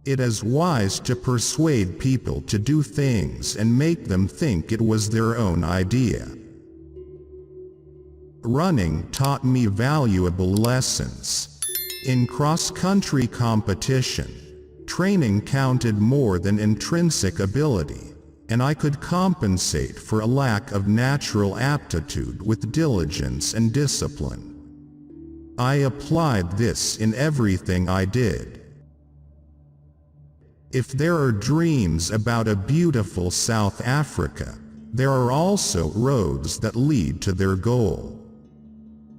It is wise to persuade people to do things and make them think it was their own idea. Running taught me valuable lessons. In cross-country competition, training counted more than intrinsic ability, and I could compensate for a lack of natural aptitude with diligence and discipline. I applied this in everything I did. If there are dreams about a beautiful South Africa, there are also roads that lead to their goal.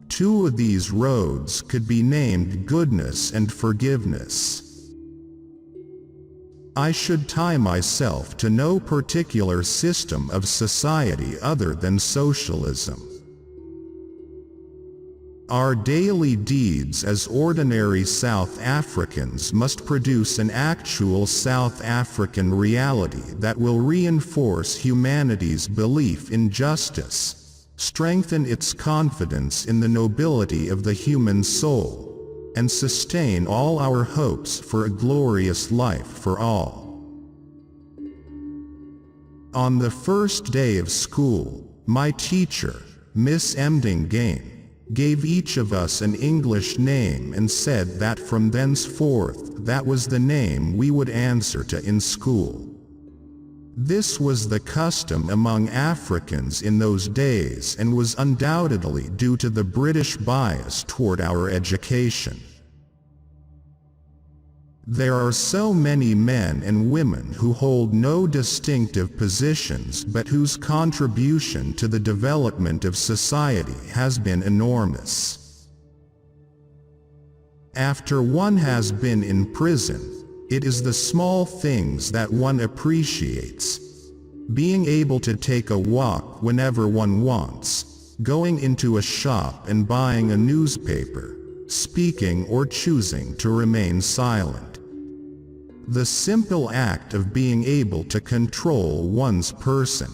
Two of these roads could be named goodness and forgiveness. I should tie myself to no particular system of society other than socialism. Our daily deeds as ordinary South Africans must produce an actual South African reality that will reinforce humanity's belief in justice, strengthen its confidence in the nobility of the human soul, and sustain all our hopes for a glorious life for all. On the first day of school, my teacher, Miss Emdingane, gave each of us an English name and said that from thenceforth that was the name we would answer to in school. This was the custom among Africans in those days and was undoubtedly due to the British bias toward our education. There are so many men and women who hold no distinctive positions but whose contribution to the development of society has been enormous. After one has been in prison, it is the small things that one appreciates. Being able to take a walk whenever one wants, going into a shop and buying a newspaper, speaking or choosing to remain silent. The simple act of being able to control one's person.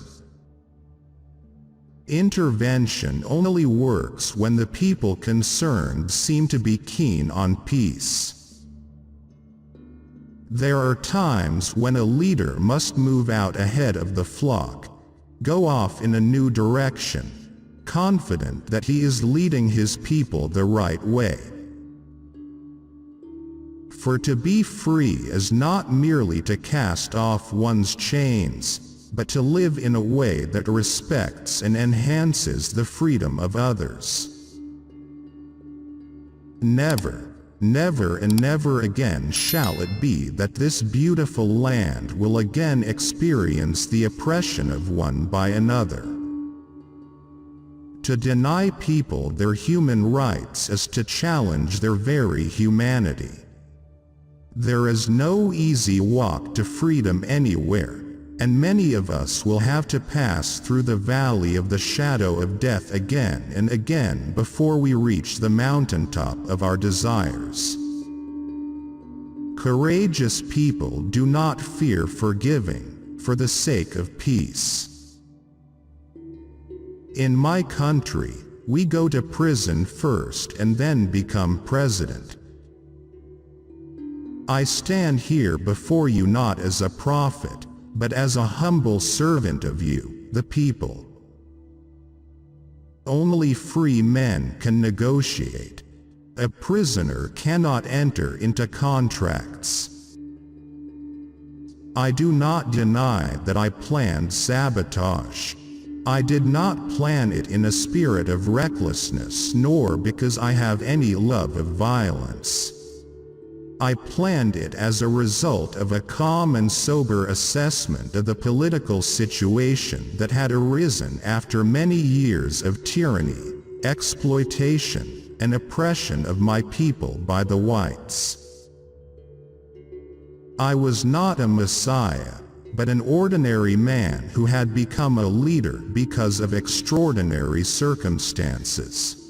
Intervention only works when the people concerned seem to be keen on peace. There are times when a leader must move out ahead of the flock, go off in a new direction, confident that he is leading his people the right way. For to be free is not merely to cast off one's chains, but to live in a way that respects and enhances the freedom of others. Never, never and never again shall it be that this beautiful land will again experience the oppression of one by another. To deny people their human rights is to challenge their very humanity. There is no easy walk to freedom anywhere, and many of us will have to pass through the valley of the shadow of death again and again before we reach the mountaintop of our desires. Courageous people do not fear forgiving, for the sake of peace. In my country, we go to prison first and then become president. I stand here before you not as a prophet, but as a humble servant of you, the people. Only free men can negotiate. A prisoner cannot enter into contracts. I do not deny that I planned sabotage. I did not plan it in a spirit of recklessness nor because I have any love of violence. I planned it as a result of a calm and sober assessment of the political situation that had arisen after many years of tyranny, exploitation, and oppression of my people by the whites. I was not a messiah, but an ordinary man who had become a leader because of extraordinary circumstances.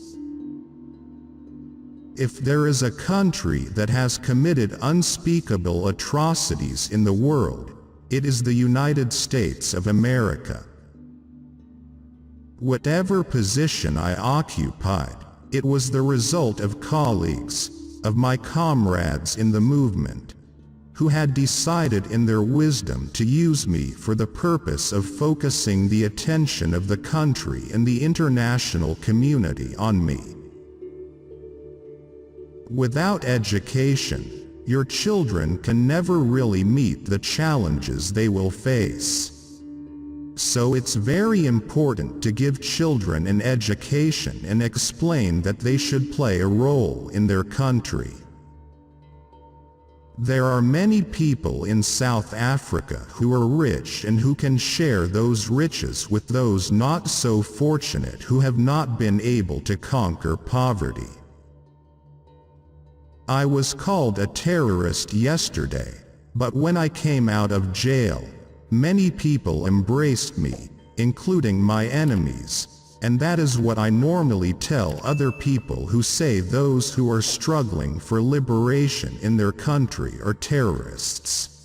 If there is a country that has committed unspeakable atrocities in the world, it is the United States of America. Whatever position I occupied, it was the result of colleagues, of my comrades in the movement, who had decided in their wisdom to use me for the purpose of focusing the attention of the country and the international community on me. Without education, your children can never really meet the challenges they will face. So it's very important to give children an education and explain that they should play a role in their country. There are many people in South Africa who are rich and who can share those riches with those not so fortunate who have not been able to conquer poverty. I was called a terrorist yesterday, but when I came out of jail, many people embraced me, including my enemies, and that is what I normally tell other people who say those who are struggling for liberation in their country are terrorists.